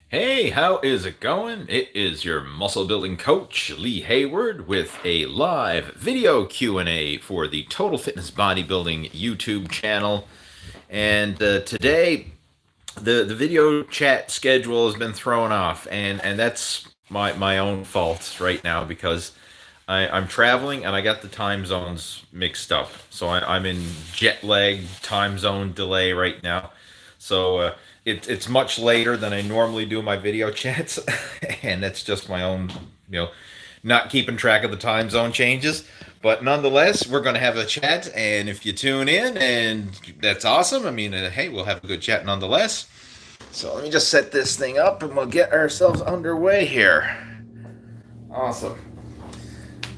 Hey, how is it going? It is your muscle building coach, Lee Hayward, with a live video Q&A for the Total Fitness Bodybuilding YouTube channel. And today, the video chat schedule has been thrown off, and that's my own fault right now because I'm traveling and I got the time zones mixed up. So I'm in jet lag time zone delay right now. So it's much later than I normally do my video chats, and that's just my own, you know, not keeping track of the time zone changes. But nonetheless, we're going to have a chat, and if you tune in, and that's awesome. I mean, hey, we'll have a good chat nonetheless. So let me just set this thing up, and we'll get ourselves underway here. Awesome.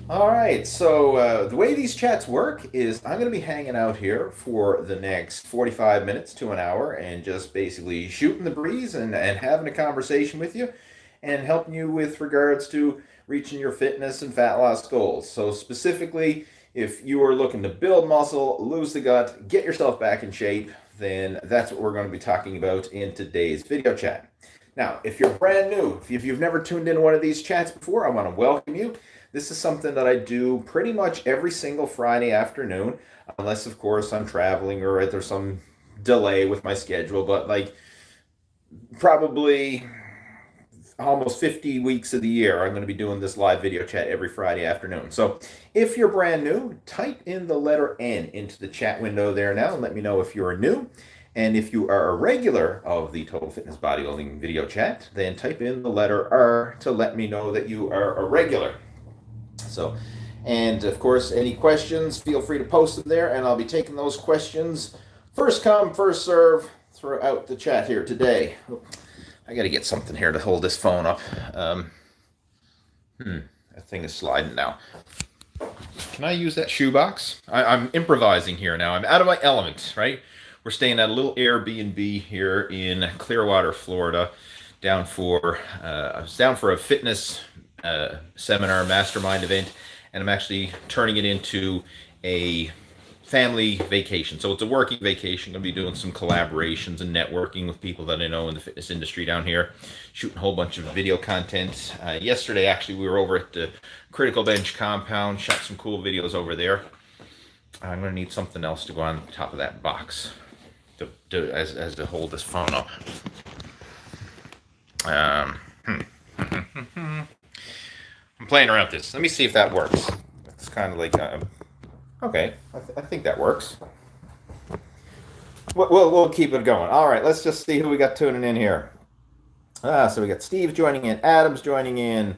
All right, so the way these chats work is I'm going to be hanging out here for the next 45 minutes to an hour and just basically shooting the breeze and having a conversation with you and helping you with regards to reaching your fitness and fat loss goals. So, specifically, if you are looking to build muscle, lose the gut, get yourself back in shape, then that's what we're going to be talking about in today's video chat. Now, if you're brand new, if you've never tuned into one of these chats before, I want to welcome you. This is something that I do pretty much every single Friday afternoon, unless, of course, I'm traveling or there's some delay with my schedule. But like probably almost 50 weeks of the year, I'm going to be doing this live video chat every Friday afternoon. So if you're brand new, type in the letter N into the chat window there now and let me know if you're new. And if you are a regular of the Total Fitness Bodybuilding video chat, then type in the letter R to let me know that you are a regular. So, and of course, any questions, feel free to post them there, and I'll be taking those questions first come, first serve throughout the chat here today. I got to get something here to hold this phone up. That thing is sliding now. Can I use that shoebox? I'm improvising here now. I'm out of my element, right? We're staying at a little Airbnb here in Clearwater, Florida. I was down for a fitness seminar mastermind event, and I'm actually turning it into a family vacation. So it's a working vacation. I'm going to be doing some collaborations and networking with people that I know in the fitness industry down here, shooting a whole bunch of video content. Yesterday, actually, we were over at the Critical Bench compound, shot some cool videos over there. I'm going to need something else to go on top of that box as to hold this phone up. I'm playing around with this. Let me see if that works. It's kind of like, okay, I think that works. We'll keep it going. All right, let's just see who we got tuning in here. So we got Steve joining in, Adam's joining in,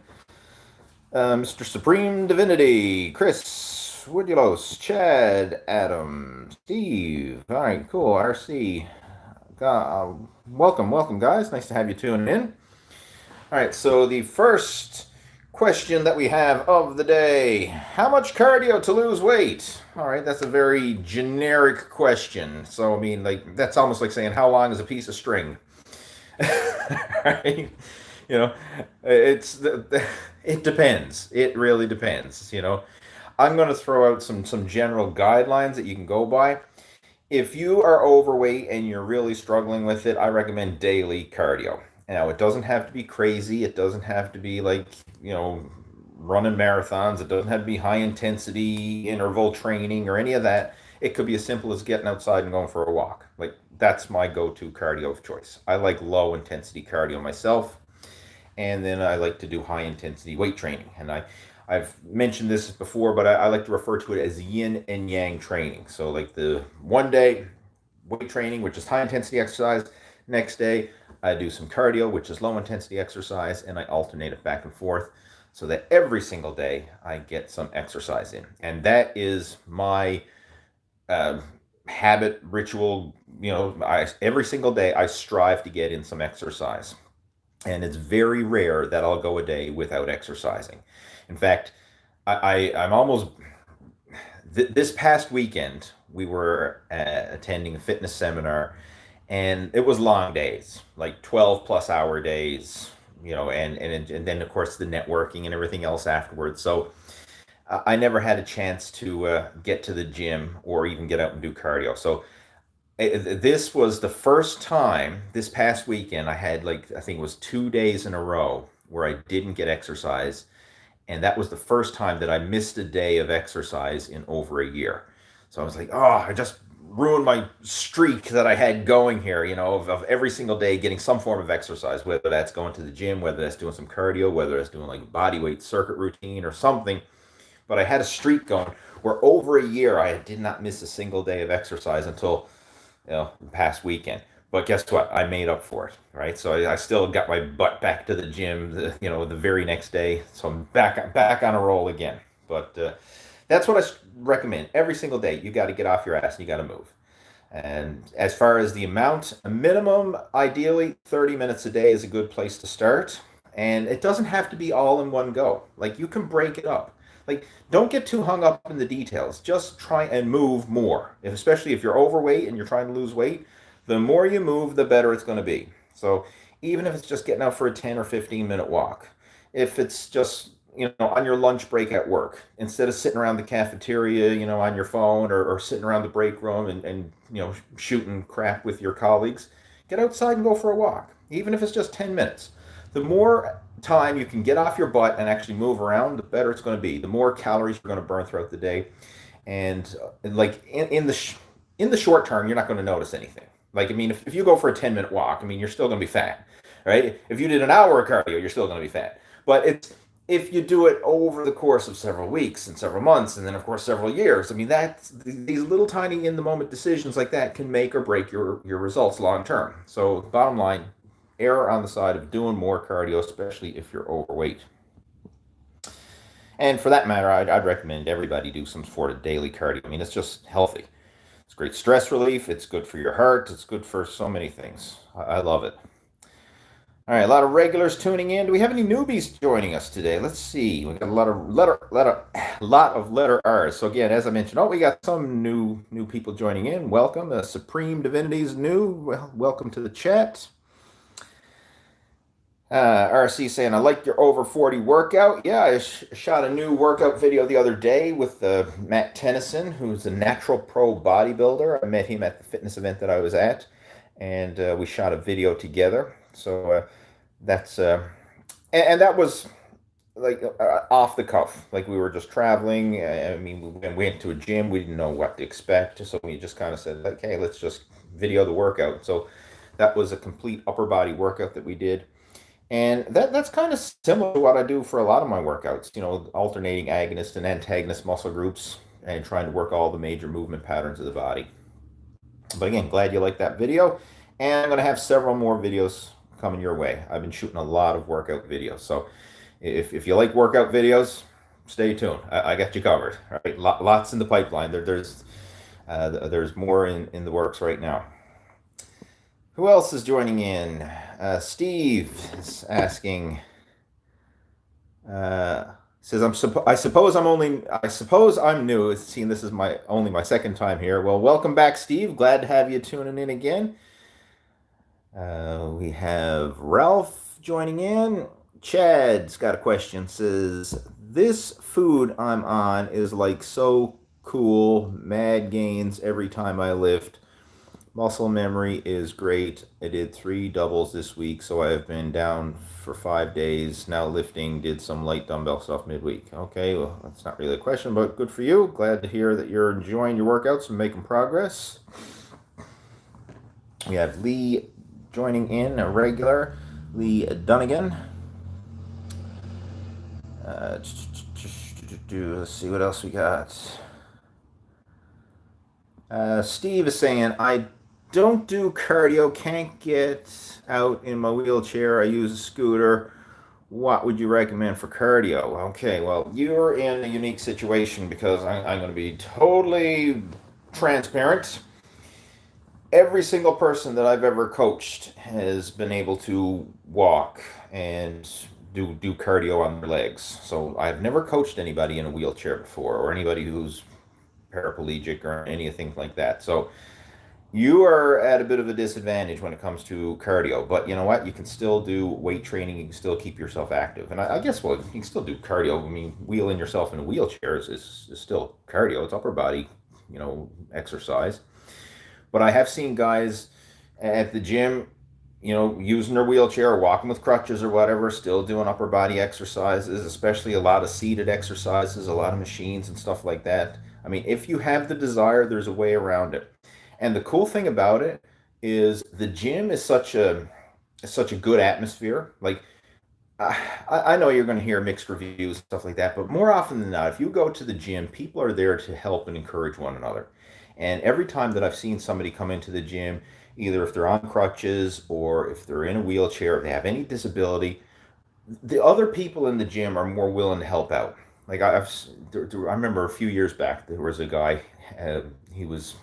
Mr. Supreme Divinity, Chris, Woodulos, Chad, Adam, Steve. All right, cool. RC. Welcome, guys. Nice to have you tuning in. All right, so the first question that we have of the day: how much cardio to lose weight? All right, that's a very generic question. So, I mean, like, that's almost like saying, how long is a piece of string? Right? You know, it depends. It really depends. I'm going to throw out some general guidelines that you can go by. If you are overweight and you're really struggling with it, I recommend daily cardio. Now, it doesn't have to be crazy. It doesn't have to be like, running marathons. It doesn't have to be high intensity interval training or any of that. It could be as simple as getting outside and going for a walk. Like, that's my go-to cardio of choice. I like low intensity cardio myself, and then I like to do high intensity weight training. And I've mentioned this before, but I like to refer to it as yin and yang training. So like the one day weight training, which is high intensity exercise. Next day, I do some cardio, which is low intensity exercise, and I alternate it back and forth so that every single day I get some exercise in. And that is my habit, ritual. Every single day I strive to get in some exercise. And it's very rare that I'll go a day without exercising. In fact, I'm almost, this past weekend, we were attending a fitness seminar, and it was long days, like 12 plus hour days, and then of course the networking and everything else afterwards. So I never had a chance to get to the gym or even get out and do cardio. So This was the first time this past weekend I had, like, I think it was 2 days in a row where I didn't get exercise. And that was the first time that I missed a day of exercise in over a year. So I was like, oh, I just ruined my streak that I had going here, of every single day getting some form of exercise, whether that's going to the gym, whether that's doing some cardio, whether that's doing like body weight circuit routine or something. But I had a streak going where over a year I did not miss a single day of exercise until, the past weekend. But guess what? I made up for it, right? So I still got my butt back to the gym, the very next day. So I'm back on a roll again. But that's what I recommend. Every single day, you got to get off your ass and you got to move. And as far as the amount, a minimum, ideally, 30 minutes a day is a good place to start. And it doesn't have to be all in one go. Like, you can break it up. Like, don't get too hung up in the details. Just try and move more. Especially if you're overweight and you're trying to lose weight, the more you move, the better it's going to be. So even if it's just getting out for a 10 or 15-minute walk, if it's just, on your lunch break at work, instead of sitting around the cafeteria, on your phone, or sitting around the break room and shooting crap with your colleagues, get outside and go for a walk, even if it's just 10 minutes. The more time you can get off your butt and actually move around, the better it's going to be. The more calories you're going to burn throughout the day. And like in the short term, you're not going to notice anything. Like, I mean, if you go for a 10-minute walk, I mean, you're still going to be fat, right? If you did an hour of cardio, you're still going to be fat. But if you do it over the course of several weeks and several months, and then, of course, several years, I mean, these little tiny in-the-moment decisions like that can make or break your results long term. So bottom line, err on the side of doing more cardio, especially if you're overweight. And for that matter, I'd recommend everybody do some sort of daily cardio. I mean, it's just healthy. It's great stress relief. It's good for your heart. It's good for so many things. I love it. All right, a lot of regulars tuning in. Do we have any newbies joining us today? Let's see. We got a lot of letter R's. So again, as I mentioned, we got some new people joining in. Welcome. Supreme Divinity's new. Well, welcome to the chat. RC saying, I like your over 40 workout. Yeah, I shot a new workout video the other day with Matt Tennyson, who's a natural pro bodybuilder. I met him at the fitness event that I was at, and we shot a video together. So that's, and that was like off the cuff. Like, we were just traveling. I mean, we went to a gym. We didn't know what to expect. So we just kind of said, like, hey, let's just video the workout. So that was a complete upper body workout that we did. And that's kind of similar to what I do for a lot of my workouts, alternating agonist and antagonist muscle groups and trying to work all the major movement patterns of the body. But again, glad you liked that video. And I'm going to have several more videos coming your way. I've been shooting a lot of workout videos. So if you like workout videos, stay tuned. I got you covered. Right? Lots in the pipeline. There's more in the works right now. Who else is joining in? Steve is asking. Says I suppose I'm new. Seeing this is only my second time here. Well, welcome back, Steve. Glad to have you tuning in again. We have Ralph joining in. Chad's got a question. Says, this food I'm on is like so cool. Mad gains every time I lift. Muscle memory is great. I did 3 doubles this week, so I've been down for 5 days. Now lifting, did some light dumbbell stuff midweek. Okay, well, that's not really a question, but good for you. Glad to hear that you're enjoying your workouts and making progress. We have Lee joining in, a regular. Lee Dunnigan. Let's see what else we got. Steve is saying, I don't do cardio, can't get out in my wheelchair. I use a scooter. What would you recommend for cardio? Okay, well, you're in a unique situation because I'm going to be totally transparent. Every single person that I've ever coached has been able to walk and do cardio on their legs. So I've never coached anybody in a wheelchair before, or anybody who's paraplegic or anything like that. So you are at a bit of a disadvantage when it comes to cardio, but you know what? You can still do weight training. You can still keep yourself active. And I guess, well, you can still do cardio. I mean, wheeling yourself in a wheelchair is still cardio. It's upper body, exercise. But I have seen guys at the gym, using their wheelchair or walking with crutches or whatever, still doing upper body exercises, especially a lot of seated exercises, a lot of machines and stuff like that. I mean, if you have the desire, there's a way around it. And the cool thing about it is the gym is such a good atmosphere. Like, I know you're going to hear mixed reviews, stuff like that, but more often than not, if you go to the gym, people are there to help and encourage one another. And every time that I've seen somebody come into the gym, either if they're on crutches or if they're in a wheelchair, if they have any disability, the other people in the gym are more willing to help out. Like I remember a few years back, there was a guy, he was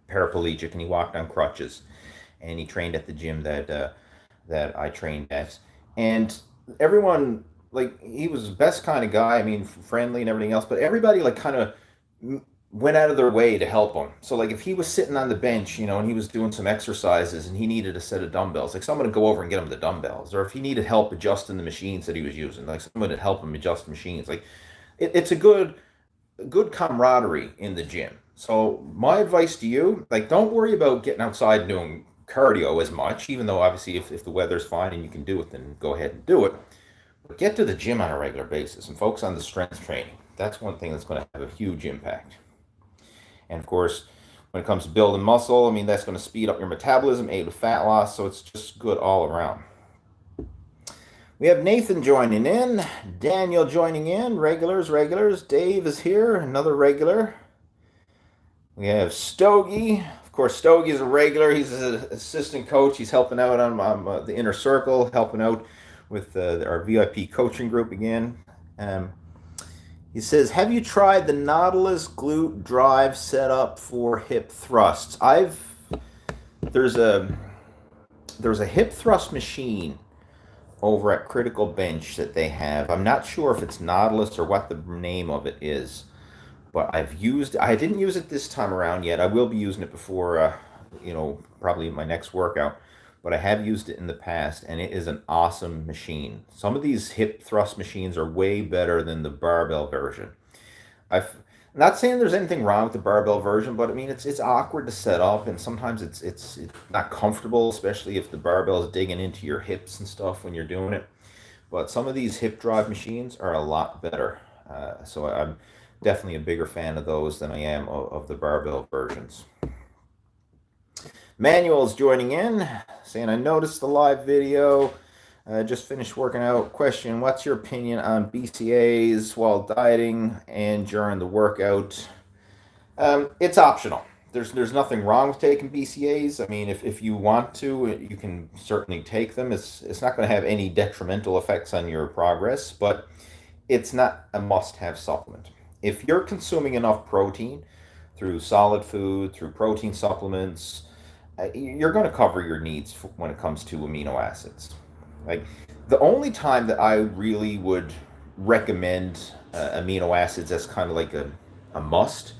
paraplegic and he walked on crutches, and he trained at the gym that I trained at. And everyone, like, he was the best kind of guy. I mean, friendly and everything else, but everybody like kind of went out of their way to help him. So like if he was sitting on the bench, and he was doing some exercises and he needed a set of dumbbells, like someone would go over and get him the dumbbells. Or if he needed help adjusting the machines that he was using, like someone would help him adjust machines. Like it's a good camaraderie in the gym. So my advice to you, like, don't worry about getting outside and doing cardio as much, even though obviously if the weather's fine and you can do it, then go ahead and do it. But get to the gym on a regular basis and focus on the strength training. That's one thing that's going to have a huge impact. And of course, when it comes to building muscle, I mean, that's going to speed up your metabolism, aid with fat loss, so it's just good all around. We have Nathan joining in, Daniel joining in, regulars. Dave is here, another regular. We have Stogie. Of course, Stogie is a regular. He's an assistant coach. He's helping out on the inner circle, helping out with our VIP coaching group again. He says, have you tried the Nautilus Glute Drive setup for hip thrusts? There's a hip thrust machine over at Critical Bench that they have. I'm not sure if it's Nautilus or what the name of it is, but I didn't use it this time around yet. I will be using it before, probably my next workout, but I have used it in the past, and it is an awesome machine. Some of these hip thrust machines are way better than the barbell version. I'm not saying there's anything wrong with the barbell version, but I mean, it's awkward to set up, and sometimes it's not comfortable, especially if the barbell is digging into your hips and stuff when you're doing it. But some of these hip drive machines are a lot better. So I'm definitely a bigger fan of those than I am of the barbell versions. Manuel's joining in, saying, I noticed the live video. Just finished working out. Question, what's your opinion on BCAAs while dieting and during the workout? It's optional. There's nothing wrong with taking BCAAs. I mean, if you want to, you can certainly take them. It's not going to have any detrimental effects on your progress, but it's not a must-have supplement. If you're consuming enough protein through solid food, through protein supplements, you're going to cover your needs when it comes to amino acids. Like, the only time that I really would recommend amino acids as kind of like a must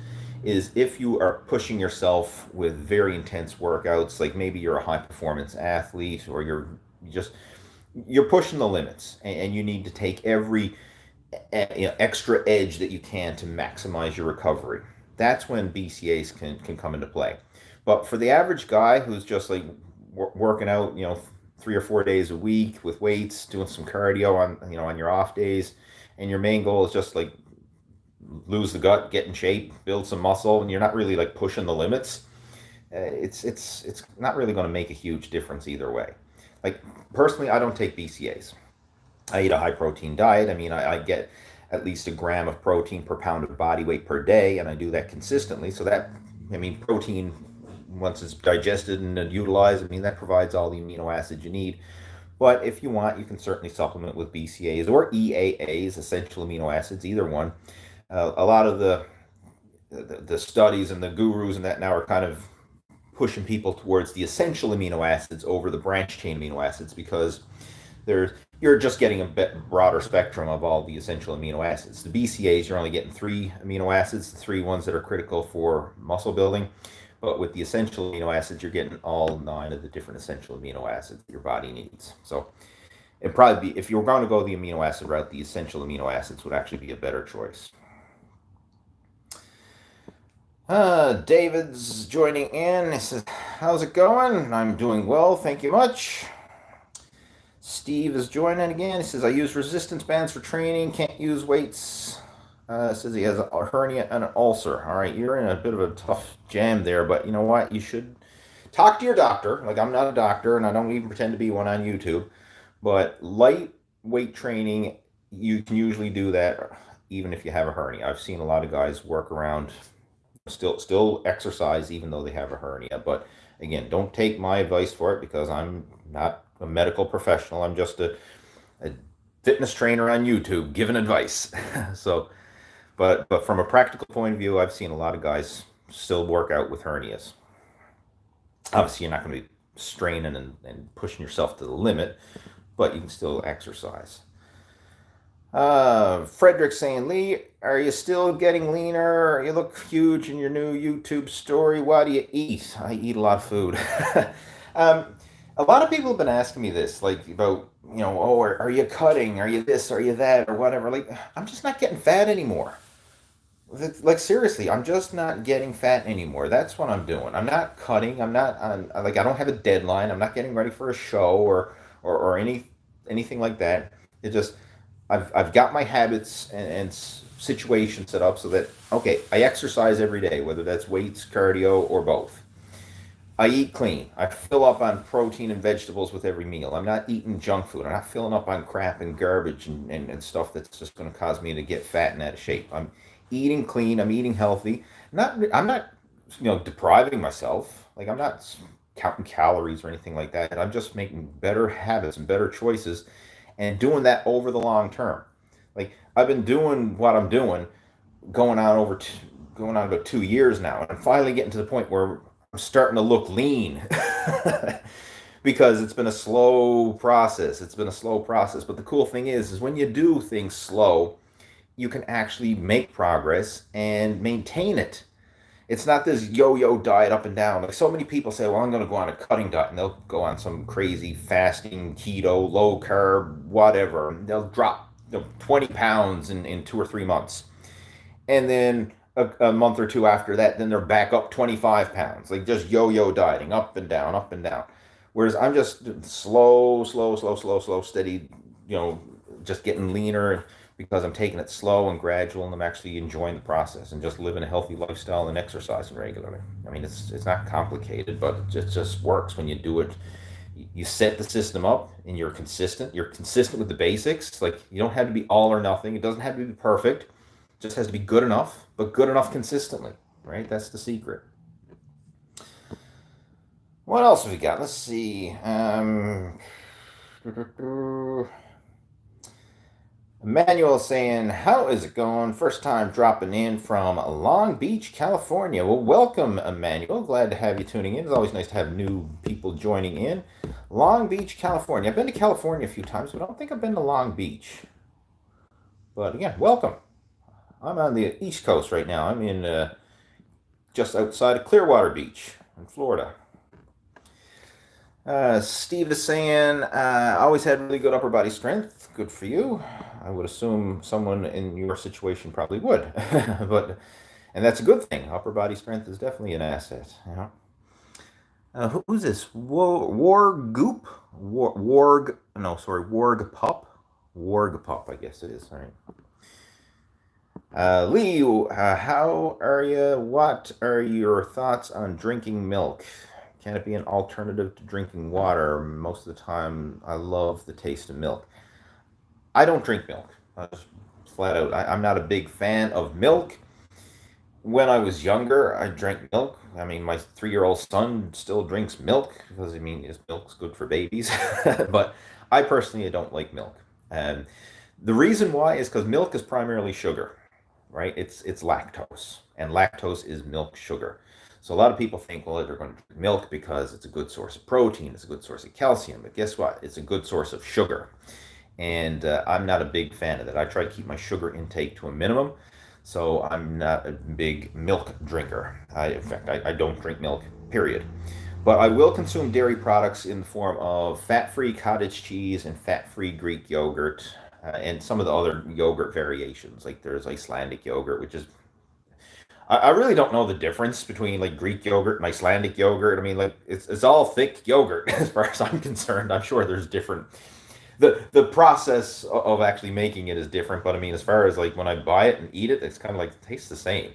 is if you are pushing yourself with very intense workouts, like maybe you're a high performance athlete or you're pushing the limits and you need to take every extra edge that you can to maximize your recovery. That's when BCAAs can come into play. But for the average guy who's just like working out, 3 or 4 days a week with weights, doing some cardio on your off days, and your main goal is just like lose the gut, get in shape, build some muscle, and you're not really like pushing the limits, it's not really going to make a huge difference either way. Like, personally, I don't take BCAAs. I eat a high protein diet. I mean, I get at least a gram of protein per pound of body weight per day, and I do that consistently. So protein, once it's digested and utilized, I mean, that provides all the amino acids you need. But if you want, you can certainly supplement with BCAAs or EAAs, essential amino acids, either one. A lot of the studies and the gurus and that now are kind of pushing people towards the essential amino acids over the branch chain amino acids, because you're just getting a bit broader spectrum of all the essential amino acids. The BCAAs, you're only getting 3 amino acids, the 3 ones that are critical for muscle building. But with the essential amino acids, you're getting all 9 of the different essential amino acids that your body needs. So it'd probably be, if you were going to go the amino acid route, the essential amino acids would actually be a better choice. David's joining in. He says, "How's it going?" I'm doing well, thank you much. Steve is joining again. He says, "I use resistance bands for training, can't use weights." Says he has a hernia and an ulcer. All right, you're in a bit of a tough jam there, but you know what? You should talk to your doctor. Like, I'm not a doctor, and I don't even pretend to be one on YouTube, but light weight training, you can usually do that even if you have a hernia. I've seen a lot of guys work around, still exercise even though they have a hernia. But again, don't take my advice for it because I'm not a medical professional. I'm just a fitness trainer on YouTube giving advice. So, but from a practical point of view, I've seen a lot of guys still work out with hernias. Obviously, you're not going to be straining and pushing yourself to the limit, but you can still exercise. Frederick saying, "Lee, are you still getting leaner? You look huge in your new YouTube story. What do you eat?" I eat a lot of food. um, a lot of people have been asking me this, like about, oh, are you cutting? Are you this? Are you that? Or whatever. Like, I'm just not getting fat anymore. Like, seriously, I'm just not getting fat anymore. That's what I'm doing. I'm not cutting. I'm not on, like, I don't have a deadline. I'm not getting ready for a show or anything like that. It just, I've got my habits and situations set up so that, okay, I exercise every day, whether that's weights, cardio, or both. I eat clean. I fill up on protein and vegetables with every meal. I'm not eating junk food. I'm not filling up on crap and garbage and stuff that's just going to cause me to get fat and out of shape. I'm eating clean. I'm eating healthy. I'm not, depriving myself. Like, I'm not counting calories or anything like that. I'm just making better habits and better choices and doing that over the long term. Like, I've been doing what I'm doing going on going on about 2 years now, and I'm finally getting to the point where I'm starting to look lean because it's been a slow process. It's been a slow process, but the cool thing is when you do things slow, you can actually make progress and maintain it. It's not this yo-yo diet up and down. Like, so many people say, well, I'm going to go on a cutting diet, and they'll go on some crazy fasting, keto, low carb, whatever. They'll drop 20 pounds in 2 or 3 months. And then a month or two after that, then they're back up 25 pounds, like just yo-yo dieting, up and down, up and down. Whereas I'm just slow, steady, just getting leaner because I'm taking it slow and gradual, and I'm actually enjoying the process and just living a healthy lifestyle and exercising regularly. I mean, it's not complicated, but it just works when you do it. You set the system up and you're consistent. You're consistent with the basics. Like, you don't have to be all or nothing. It doesn't have to be perfect. It just has to be good enough, but good enough consistently, right? That's the secret. What else have we got? Let's see. Emmanuel saying, "How is it going? First time dropping in from Long Beach, California." Well, welcome, Emmanuel. Glad to have you tuning in. It's always nice to have new people joining in. Long Beach, California. I've been to California a few times, but I don't think I've been to Long Beach. But again, welcome. I'm on the East Coast right now. I'm in just outside of Clearwater Beach in Florida. Steve is saying, "Always had really good upper body strength. Good for you." I would assume someone in your situation probably would, and that's a good thing. Upper body strength is definitely an asset. Who's this? Warg Pup. Warg Pup, I guess it is. All right. Lee, how are you? What are your thoughts on drinking milk? Can it be an alternative to drinking water? Most of the time, I love the taste of milk. I don't drink milk. Flat out. I'm not a big fan of milk. When I was younger, I drank milk. I mean, my 3-year-old son still drinks milk because, I mean, milk's good for babies. But I personally don't like milk. And the reason why is because milk is primarily sugar, right? It's lactose, and lactose is milk sugar. So a lot of people think, well, they're going to drink milk because it's a good source of protein, it's a good source of calcium. But guess what? It's a good source of sugar. And I'm not a big fan of that. I try to keep my sugar intake to a minimum. So I'm not a big milk drinker. In fact, I don't drink milk, period. But I will consume dairy products in the form of fat-free cottage cheese and fat-free Greek yogurt, and some of the other yogurt variations. Like, there's Icelandic yogurt, which is I really don't know the difference between like Greek yogurt and Icelandic yogurt. I mean, like it's all thick yogurt as far as I'm concerned. I'm sure there's different. The process of actually making it is different, but I mean, as far as like when I buy it and eat it, it's kind of like it tastes the same,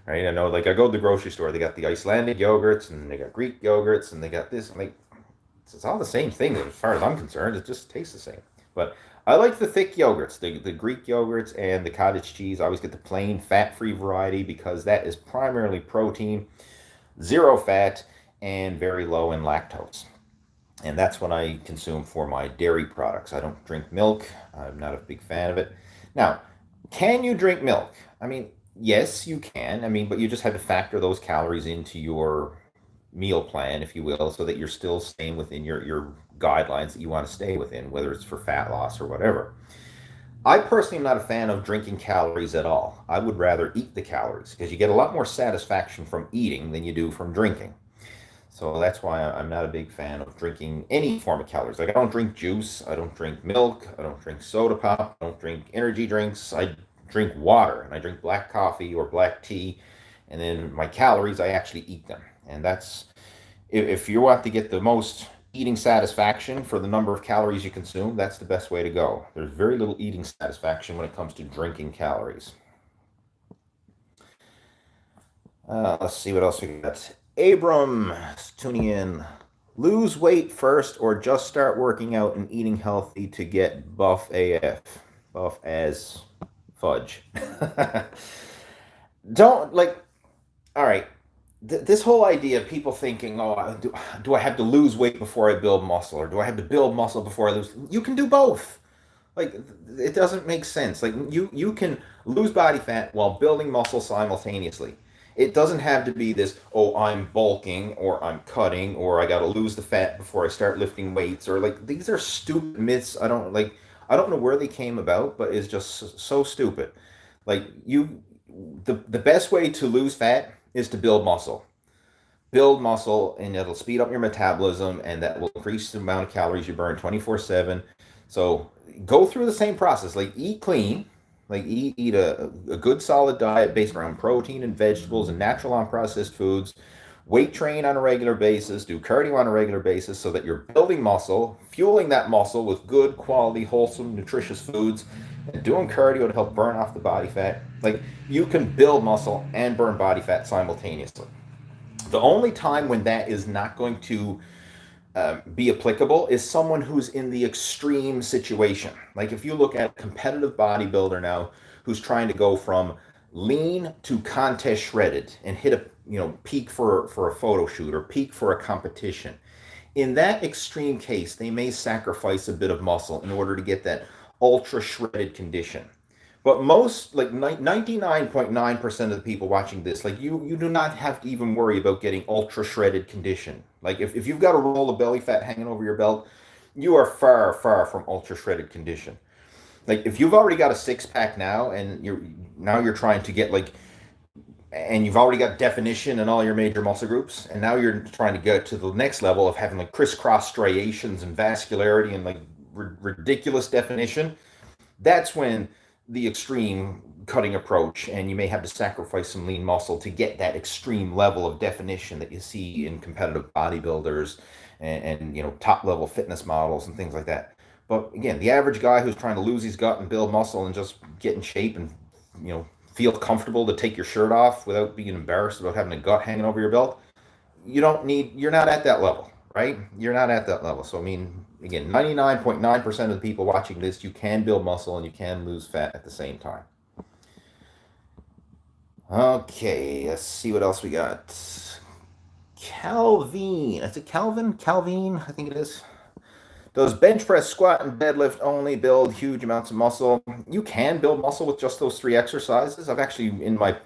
right? I know, like I go to the grocery store, they got the Icelandic yogurts and they got Greek yogurts and they got this. I'm like, it's all the same thing as far as I'm concerned. It just tastes the same. But I like the thick yogurts, the Greek yogurts and the cottage cheese. I always get the plain fat-free variety because that is primarily protein, zero fat, and very low in lactose. And that's what I consume for my dairy products. I don't drink milk. I'm not a big fan of it. Now, can you drink milk? I mean, yes, you can. I mean, but you just have to factor those calories into your meal plan, if you will, so that you're still staying within your guidelines that you want to stay within, whether it's for fat loss or whatever. I personally am not a fan of drinking calories at all. I would rather eat the calories because you get a lot more satisfaction from eating than you do from drinking. So that's why I'm not a big fan of drinking any form of calories. Like I don't drink juice, I don't drink milk, I don't drink soda pop, I don't drink energy drinks. I drink water and I drink black coffee or black tea. And then my calories, I actually eat them. And that's if you want to get the most eating satisfaction for the number of calories you consume, that's the best way to go. There's very little eating satisfaction when it comes to drinking calories. Let's see what else we got. Abram tuning in. Lose weight first or just start working out and eating healthy to get buff AF. Buff as fudge. Don't like, all right. This whole idea of people thinking, oh, do I have to lose weight before I build muscle? Or do I have to build muscle before I lose? You can do both. Like, it doesn't make sense. Like, you can lose body fat while building muscle simultaneously. It doesn't have to be this, oh, I'm bulking or I'm cutting or I got to lose the fat before I start lifting weights, or like these are stupid myths. I don't know where they came about, but it's just so stupid. Like the best way to lose fat is to build muscle. Build muscle and it'll speed up your metabolism and that will increase the amount of calories you burn 24/7. So go through the same process. Like eat clean, like eat a good solid diet based around protein and vegetables and natural unprocessed foods. Weight train on a regular basis, do cardio on a regular basis so that you're building muscle, fueling that muscle with good quality, wholesome, nutritious foods, and doing cardio to help burn off the body fat. Like you can build muscle and burn body fat simultaneously. The only time when that is not going to be applicable is someone who's in the extreme situation. Like if you look at a competitive bodybuilder now who's trying to go from lean to contest shredded and hit a peak for a photo shoot or peak for a competition. In that extreme case, they may sacrifice a bit of muscle in order to get that ultra shredded condition. But most, like 99.9% of the people watching this, like you do not have to even worry about getting ultra shredded condition. Like if you've got a roll of belly fat hanging over your belt, you are far, far from ultra shredded condition. Like if you've already got a six pack now and you're trying to get like, and you've already got definition in all your major muscle groups, and now you're trying to get to the next level of having like crisscross striations and vascularity and like ridiculous definition, that's when the extreme cutting approach, and you may have to sacrifice some lean muscle to get that extreme level of definition that you see in competitive bodybuilders and top level fitness models and things like that. But again, the average guy who's trying to lose his gut and build muscle and just get in shape and feel comfortable to take your shirt off without being embarrassed about having a gut hanging over your belt, you're not at that level, right? You're not at that level. So I mean, again, 99.9% of the people watching this, you can build muscle and you can lose fat at the same time. Okay, let's see what else we got. Calvin, is it Calvin? Calvin, I think it is. Does bench press, squat, and deadlift only build huge amounts of muscle? You can build muscle with just those three exercises. I've actually, in my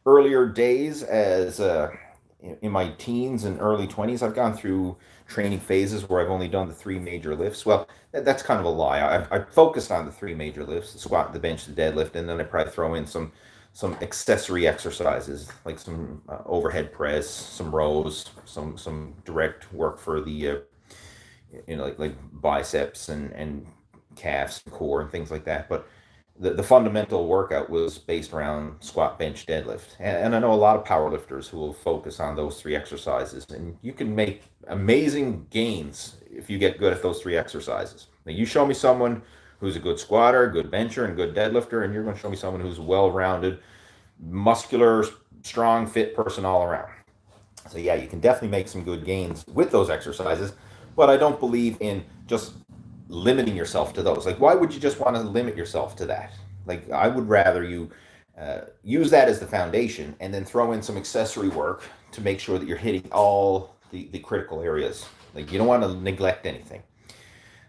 earlier days as in my teens and early 20s, I've gone through training phases where I've only done the three major lifts. Well, that's kind of a lie. I focused on the three major lifts: the squat, the bench, the deadlift, and then I probably throw in some accessory exercises like some overhead press, some rows, some direct work for the like biceps and calves, and core, and things like that. But the fundamental workout was based around squat, bench, deadlift. And I know a lot of power lifters who will focus on those three exercises. And you can make amazing gains if you get good at those three exercises. Now, you show me someone who's a good squatter, good bencher, and good deadlifter, and you're going to show me someone who's well-rounded, muscular, strong, fit person all around. So yeah, you can definitely make some good gains with those exercises, but I don't believe in just limiting yourself to those. Like, why would you just want to limit yourself to that? Like, I would rather you use that as the foundation and then throw in some accessory work to make sure that you're hitting all the critical areas. Like, you don't want to neglect anything.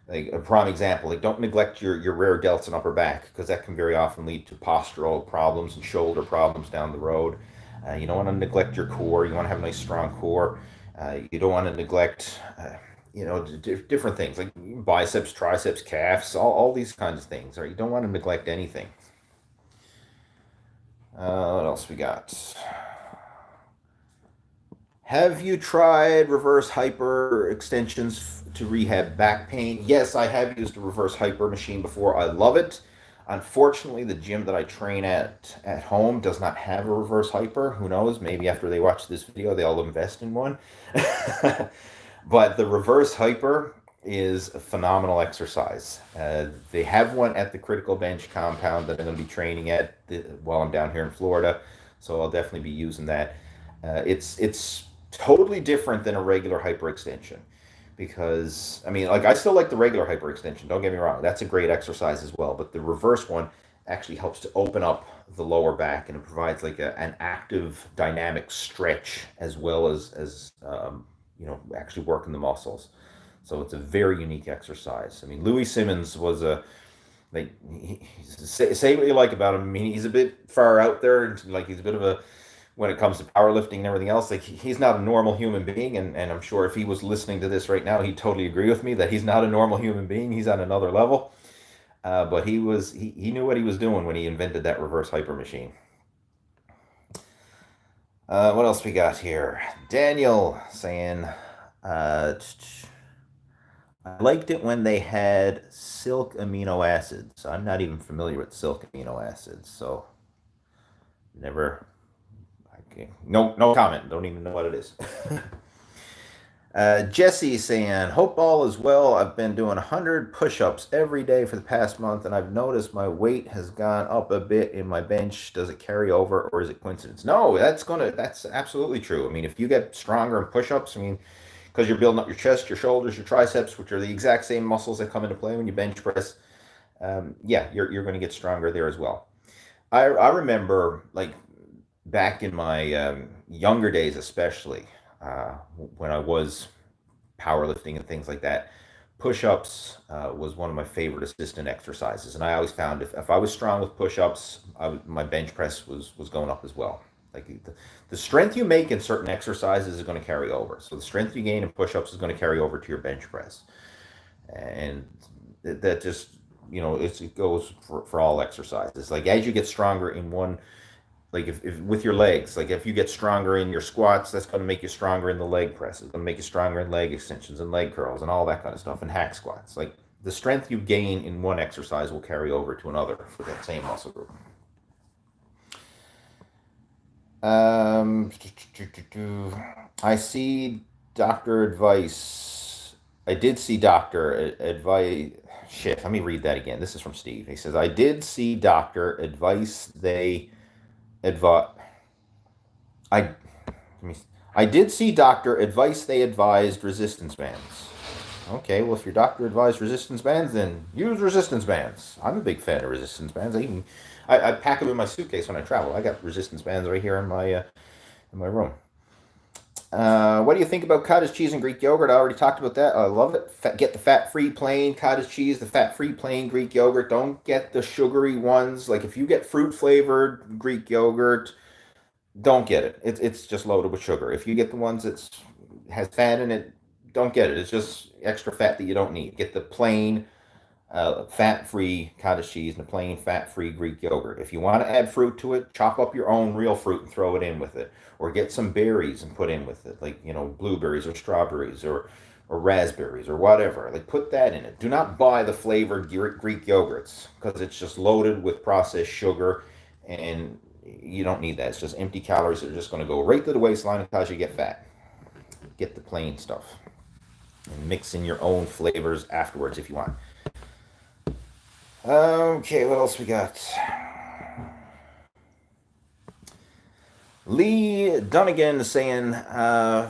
Like, a prime example, like, don't neglect your rear delts and upper back, because that can very often lead to postural problems and shoulder problems down the road. You don't want to neglect your core. You want to have a nice strong core. You don't want to neglect different things like biceps, triceps, calves, all these kinds of things. Right? You don't want to neglect anything. What else we got? Have you tried reverse hyperextensions to rehab back pain? Yes, I have used a reverse hyper machine before. I love it. Unfortunately, the gym that I train at home does not have a reverse hyper. Who knows? Maybe after they watch this video, they'll invest in one. But the reverse hyper is a phenomenal exercise. They have one at the Critical Bench compound that I'm going to be training at while I'm down here in Florida. So I'll definitely be using that. It's totally different than a regular hyperextension. Because, I mean, like, I still like the regular hyperextension, don't get me wrong. That's a great exercise as well. But the reverse one actually helps to open up the lower back, and it provides like an active, dynamic stretch as well as actually working the muscles. So it's a very unique exercise. I mean, Louis Simmons was say what you like about him. I mean, he's a bit far out there. Like, he's a bit of a, when it comes to powerlifting and everything else, like, he's not a normal human being, and I'm sure if he was listening to this right now, he'd totally agree with me that he's not a normal human being. He's on another level. But he knew what he was doing when he invented that reverse hyper machine. What else we got here? Daniel saying, I liked it when they had silk amino acids. I'm not even familiar with silk amino acids, so never. No comment. Don't even know what it is. Jesse saying, hope all is well. I've been doing 100 push-ups every day for the past month, and I've noticed my weight has gone up a bit in my bench. Does it carry over, or is it coincidence? No, that's absolutely true. I mean, if you get stronger in push-ups, I mean, because you're building up your chest, your shoulders, your triceps, which are the exact same muscles that come into play when you bench press, you're going to get stronger there as well. I remember, like, back in my younger days, especially when I was powerlifting and things like that, push-ups was one of my favorite assistant exercises. And I always found if I was strong with push-ups, my bench press was going up as well. Like, the strength you make in certain exercises is going to carry over. So the strength you gain in push-ups is going to carry over to your bench press. And that just, it goes for all exercises. Like, as you get stronger in one, like, if with your legs, like, if you get stronger in your squats, that's going to make you stronger in the leg press. It's going to make you stronger in leg extensions and leg curls and all that kind of stuff, and hack squats. Like, the strength you gain in one exercise will carry over to another for that same muscle group. I see doctor advice. I did see doctor advice. Shit, let me read that again. This is from Steve. He says, I did see doctor advice. I did see doctor advice. They advised resistance bands. Okay, well, if your doctor advised resistance bands, then use resistance bands. I'm a big fan of resistance bands. I pack them in my suitcase when I travel. I got resistance bands right here in my room. What do you think about cottage cheese and Greek yogurt? I already talked about that. I love it. Get the fat-free plain cottage cheese, the fat-free plain Greek yogurt. Don't get the sugary ones. Like, if you get fruit-flavored Greek yogurt, don't get it. It's just loaded with sugar. If you get the ones that has fat in it, don't get it. It's just extra fat that you don't need. Get the plain fat-free cottage cheese and the plain fat-free Greek yogurt. If you want to add fruit to it, chop up your own real fruit and throw it in with it. Or get some berries and put in with it, like, blueberries or strawberries or or raspberries or whatever. Like put that in it. Do not buy the flavored Greek yogurts because it's just loaded with processed sugar, and you don't need that. It's just empty calories that are just going to go right to the waistline and cause you get fat. Get the plain stuff and mix in your own flavors afterwards if you want. Okay, what else we got? Lee Dunnigan saying,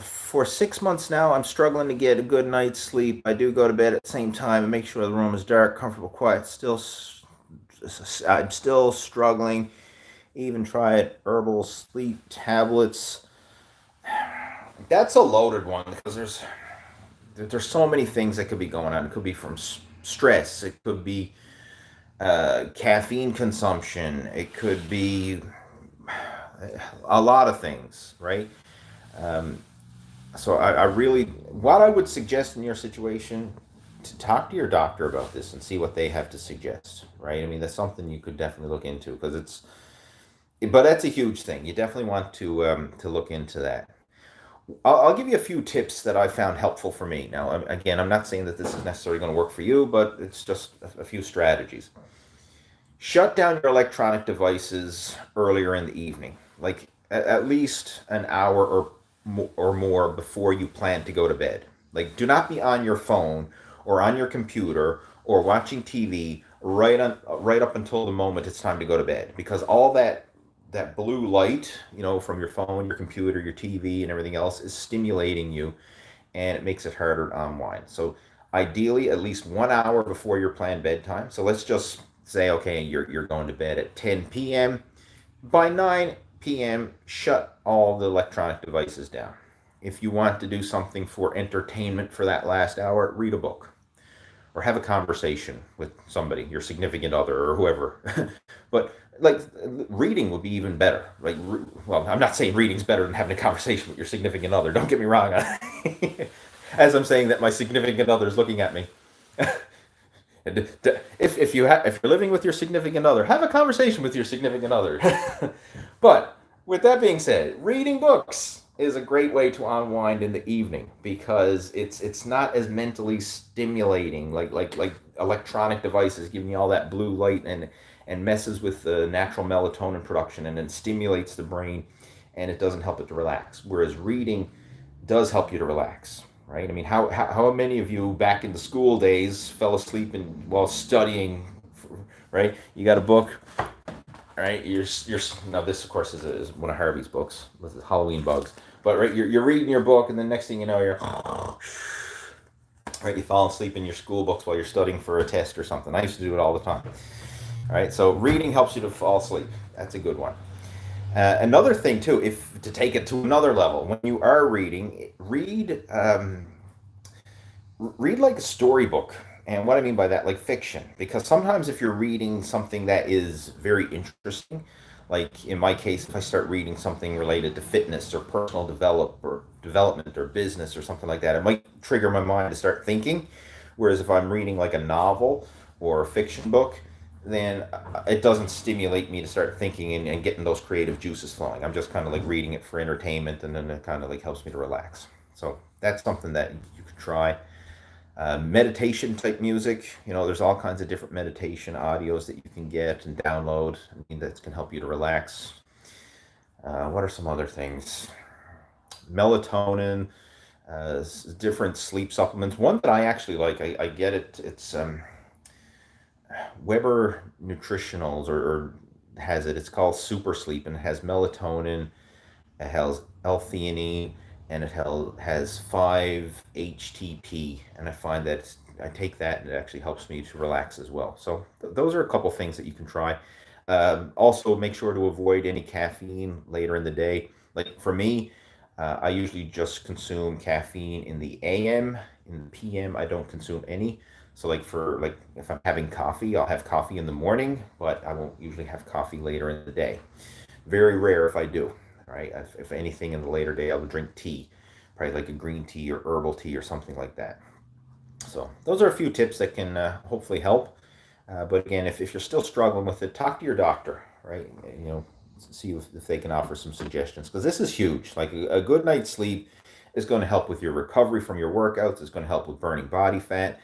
for 6 months now, I'm struggling to get a good night's sleep. I do go to bed at the same time and make sure the room is dark, comfortable, quiet. I'm still struggling. Even tried herbal sleep tablets. That's a loaded one because there's so many things that could be going on. It could be from stress. It could be caffeine consumption. It could be a lot of things, right? So I really, what I would suggest in your situation, to talk to your doctor about this and see what they have to suggest, right? I mean, that's something you could definitely look into because but that's a huge thing. You definitely want to look into that. I'll give you a few tips that I found helpful for me. Now, again, I'm not saying that this is necessarily going to work for you, but it's just a few strategies. Shut down your electronic devices earlier in the evening, like at least an hour or more before you plan to go to bed. Like, do not be on your phone or on your computer or watching TV right up until the moment it's time to go to bed, because all that blue light, from your phone, your computer, your TV, and everything else is stimulating you, and it makes it harder to unwind. So ideally, at least 1 hour before your planned bedtime. So let's just say, okay, you're going to bed at 10 p.m. By 9 p.m., shut all the electronic devices down. If you want to do something for entertainment for that last hour, read a book or have a conversation with somebody, your significant other or whoever. But like reading would be even better. Like, well, I'm not saying reading's better than having a conversation with your significant other. Don't get me wrong. As I'm saying that, my significant other is looking at me. If you're living with your significant other, have a conversation with your significant other. But with that being said, reading books is a great way to unwind in the evening because it's not as mentally stimulating like electronic devices giving you all that blue light and messes with the natural melatonin production and then stimulates the brain, and it doesn't help it to relax. Whereas reading does help you to relax, right? I mean, how many of you back in the school days fell asleep while studying, right? You got a book, right? Now this of course is one of Harvey's books. This is Halloween Bugs. But right, you're reading your book, and the next thing you know, you're right. You fall asleep in your school books while you're studying for a test or something. I used to do it all the time. All right, so reading helps you to fall asleep. That's a good one. Another thing too, if to take it to another level, when you are reading, read like a storybook. And what I mean by that, like fiction, because sometimes if you're reading something that is very interesting, like in my case, if I start reading something related to fitness or personal development or business or something like that, it might trigger my mind to start thinking. Whereas if I'm reading like a novel or a fiction book, then it doesn't stimulate me to start thinking and getting those creative juices flowing. I'm just kind of like reading it for entertainment, and then it kind of like helps me to relax. So that's something that you could try. Meditation type music, there's all kinds of different meditation audios that you can get and download. I mean, that can help you to relax. What are some other things? Melatonin, different sleep supplements. One that I actually like, I get it. It's Weber Nutritionals or has it. It's called Super Sleep, and it has melatonin, it has L-theanine, and it has 5-HTP, and I find that I take that and it actually helps me to relax as well. So those are a couple things that you can try. Also, make sure to avoid any caffeine later in the day. Like for me, I usually just consume caffeine in the AM. In the PM, I don't consume any. So like if I'm having coffee, I'll have coffee in the morning, but I won't usually have coffee later in the day. Very rare if I do. Right? If anything in the later day, I would drink tea, probably like a green tea or herbal tea or something like that. So those are a few tips that can hopefully help. But again, if you're still struggling with it, talk to your doctor, right? See if they can offer some suggestions, because this is huge. Like a good night's sleep It's going to help with your recovery from your workouts. It's going to help with burning body fat.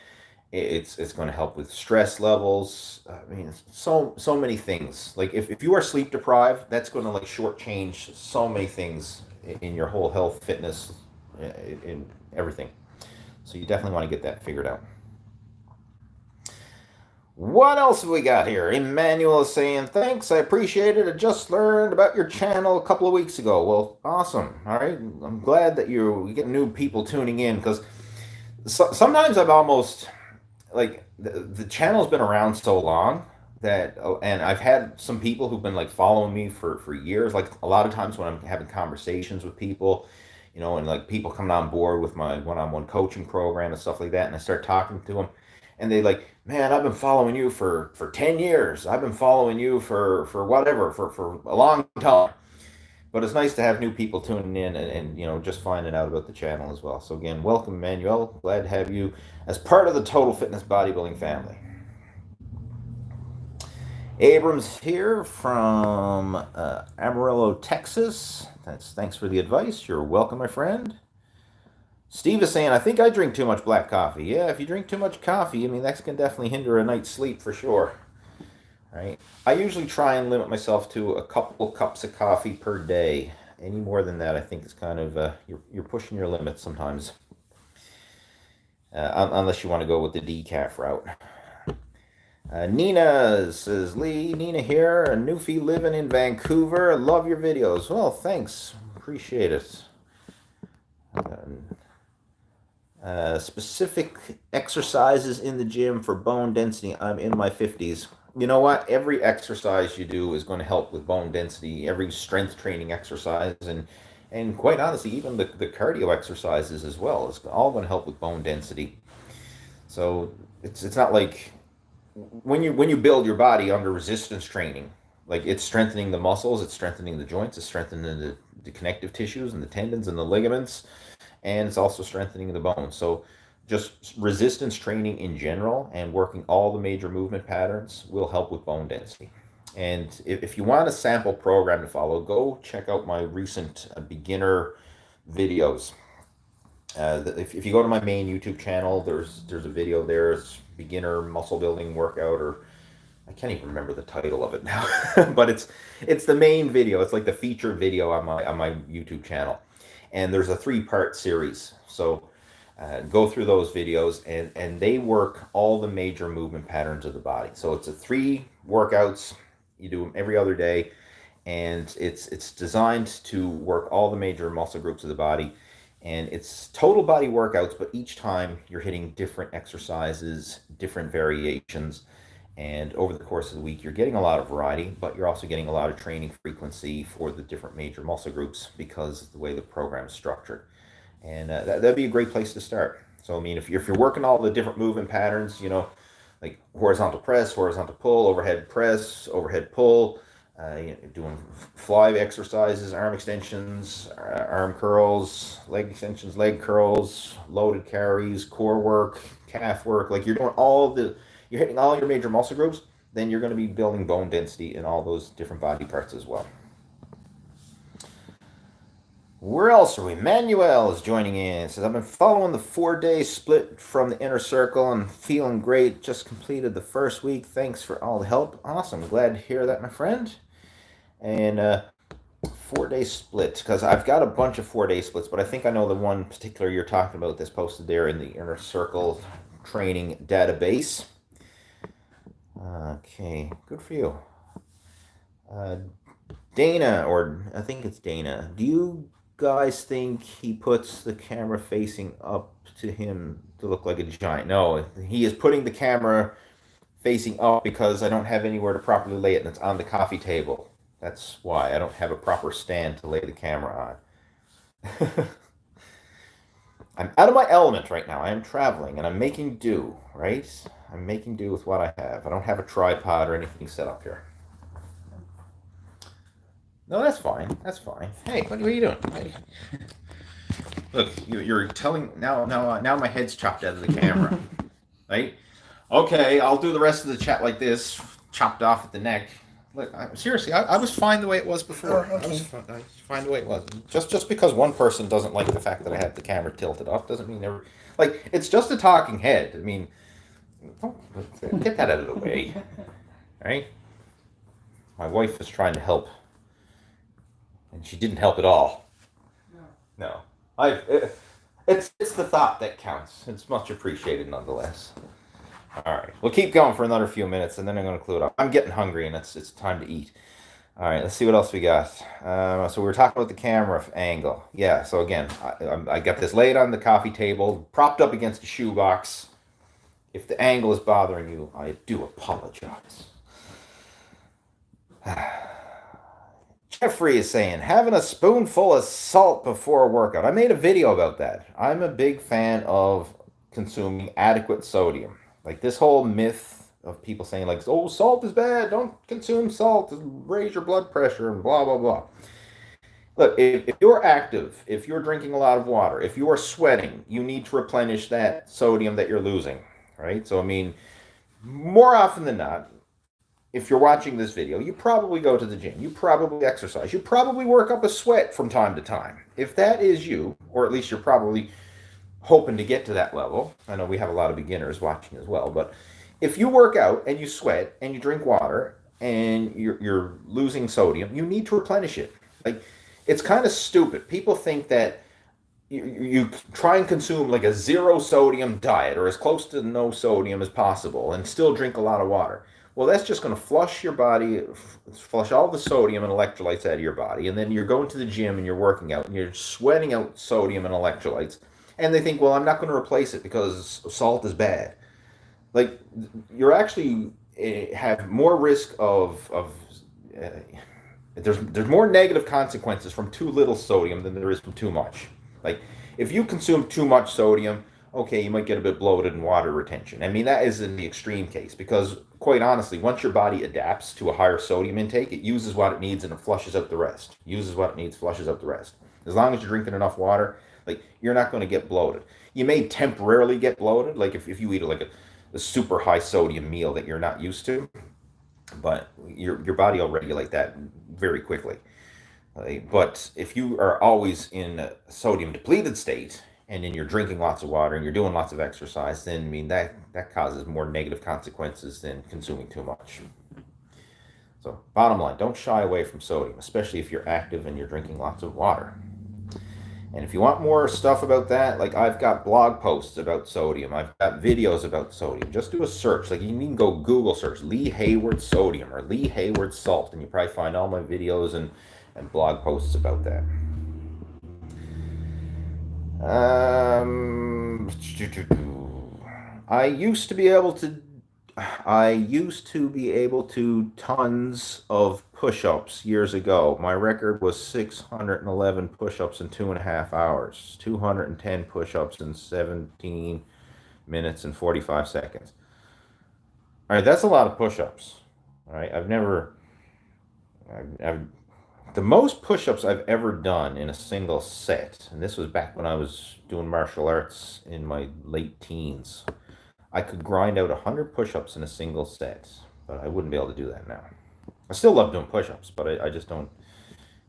It's going to help with stress levels. I mean, so many things. Like if you are sleep deprived, that's going to like shortchange so many things in your whole health, fitness, in everything. So you definitely want to get that figured out. What else have we got here? Emmanuel is saying, thanks, I appreciate it. I just learned about your channel a couple of weeks ago. Well, awesome. All right. I'm glad that you get new people tuning in, because sometimes I've almost, like, the channel's been around so long that, and I've had some people who've been like following me for years. Like a lot of times when I'm having conversations with people, and like people coming on board with my one-on-one coaching program and stuff like that, and I start talking to them, and they like, man, I've been following you for 10 years. I've been following you for whatever, for a long time. But it's nice to have new people tuning in and just finding out about the channel as well. So again, welcome, Manuel. Glad to have you as part of the Total Fitness Bodybuilding family. Abrams here from Amarillo, Texas. Thanks for the advice. You're welcome, my friend. Steve is saying, I think I drink too much black coffee. Yeah, if you drink too much coffee, I mean, that can definitely hinder a night's sleep for sure. Right? I usually try and limit myself to a couple cups of coffee per day. Any more than that, I think it's kind of, you're pushing your limits sometimes. Unless you want to go with the decaf route. Nina says, Nina here, a newfie living in Vancouver. Love your videos. Well, thanks. Appreciate it. Specific exercises in the gym for bone density. I'm in my 50s. You know what? Every exercise you do is going to help with bone density. Every strength training exercise and quite honestly, even the cardio exercises as well. It's all going to help with bone density. So it's not like when you build your body under resistance training, like it's strengthening the muscles, it's strengthening the joints, it's strengthening the connective tissues and the tendons and the ligaments, and it's also strengthening the bones. So just resistance training in general and working all the major movement patterns will help with bone density. And if you want a sample program to follow, go check out my recent beginner videos. If you go to my main YouTube channel, there's a video there. It's beginner muscle building workout, or I can't even remember the title of it now, but it's the main video. It's like the featured video on my YouTube channel, and there's a 3-part series. So go through those videos, and they work all the major movement patterns of the body. So it's 3 workouts. You do them every other day, and it's designed to work all the major muscle groups of the body. And it's total body workouts, but each time you're hitting different exercises, different variations. And over the course of the week, you're getting a lot of variety, but you're also getting a lot of training frequency for the different major muscle groups because of the way the program is structured. And that'd be a great place to start. So, I mean, if you're working all the different movement patterns, like horizontal press, horizontal pull, overhead press, overhead pull, doing fly exercises, arm extensions, arm curls, leg extensions, leg curls, loaded carries, core work, calf work, like you're hitting all your major muscle groups, then you're going to be building bone density in all those different body parts as well. Where else are we? Manuel is joining in. It says, I've been following the 4-day split from the inner circle and feeling great. Just completed the first week. Thanks for all the help. Awesome. Glad to hear that, my friend. And 4-day split, because I've got a bunch of 4-day splits, but I think I know the one particular you're talking about that's posted there in the inner circle training database. Okay, good for you. Dana, or I think it's Dana, do you guys think he puts the camera facing up to him to look like a giant? No, he is putting the camera facing up because I don't have anywhere to properly lay it, and it's on the coffee table. That's why I don't have a proper stand to lay the camera on. I'm out of my element right now. I am traveling and I'm making do, right? I'm making do with what I have. I don't have a tripod or anything set up here. No, that's fine. That's fine. Hey, what are you doing? Hey. Look, you're telling now my head's chopped out of the camera, right? Okay, I'll do the rest of the chat like this, chopped off at the neck. Like, seriously, I was fine the way it was before. Oh, okay. I was fine the way it was. Just because one person doesn't like the fact that I have the camera tilted up doesn't mean they're like it's just a talking head. I mean, get that out of the way, right? My wife was trying to help, and she didn't help at all. No, it's the thought that counts. It's much appreciated nonetheless. All right, we'll keep going for another few minutes, and then I'm going to clue it up. I'm getting hungry, and it's time to eat. All right, let's see what else we got. So we were talking about the camera angle. Yeah, so again, I got this laid on the coffee table, propped up against a shoebox. If the angle is bothering you, I do apologize. Jeffrey is saying, having a spoonful of salt before a workout. I made a video about that. I'm a big fan of consuming adequate sodium. Like this whole myth of people saying like, oh, salt is bad, don't consume salt, it'll raise your blood pressure and blah, blah, blah. Look, if you're active, if you're drinking a lot of water, if you are sweating, you need to replenish that sodium that you're losing, right? So, I mean, more often than not, if you're watching this video, you probably go to the gym, you probably exercise, you probably work up a sweat from time to time. If that is you, or at least you're probably hoping to get to that level. I know we have a lot of beginners watching as well, but if you work out and you sweat and you drink water and you're losing sodium, you need to replenish it. Like, it's kind of stupid. People think that you try and consume like a zero sodium diet or as close to no sodium as possible and still drink a lot of water. Well, that's just going to flush your body, flush all the sodium and electrolytes out of your body, and then you're going to the gym and you're working out and you're sweating out sodium and electrolytes. And they think, well, I'm not going to replace it because salt is bad. Like, you're actually have more risk of there's more negative consequences from too little sodium than there is from too much. Like, if you consume too much sodium, okay, you might get a bit bloated and water retention. I mean, that is in the extreme case because, quite honestly, once your body adapts to a higher sodium intake, it uses what it needs and it flushes out the rest. Uses what it needs, flushes out the rest. As long as you're drinking enough water, like, you're not going to get bloated. You may temporarily get bloated, like if you eat like a super high sodium meal that you're not used to, but your body will regulate that very quickly. But if you are always in a sodium depleted state and then you're drinking lots of water and you're doing lots of exercise, then I mean that causes more negative consequences than consuming too much. So bottom line, don't shy away from sodium, especially if you're active and you're drinking lots of water. And if you want more stuff about that, like I've got blog posts about sodium. I've got videos about sodium. Just do a search. Like you can go Google search Lee Hayward sodium or Lee Hayward salt, and you probably find all my videos and blog posts about that. I used to be able to tons of push-ups years ago. My record was 611 push-ups in 2.5 hours, 210 push-ups in 17 minutes and 45 seconds. All right, that's a lot of push-ups. All right, the most push-ups I've ever done in a single set, and this was back when I was doing martial arts in my late teens. I could grind out 100 push-ups in a single set, but I wouldn't be able to do that now. I still love doing push-ups, but I just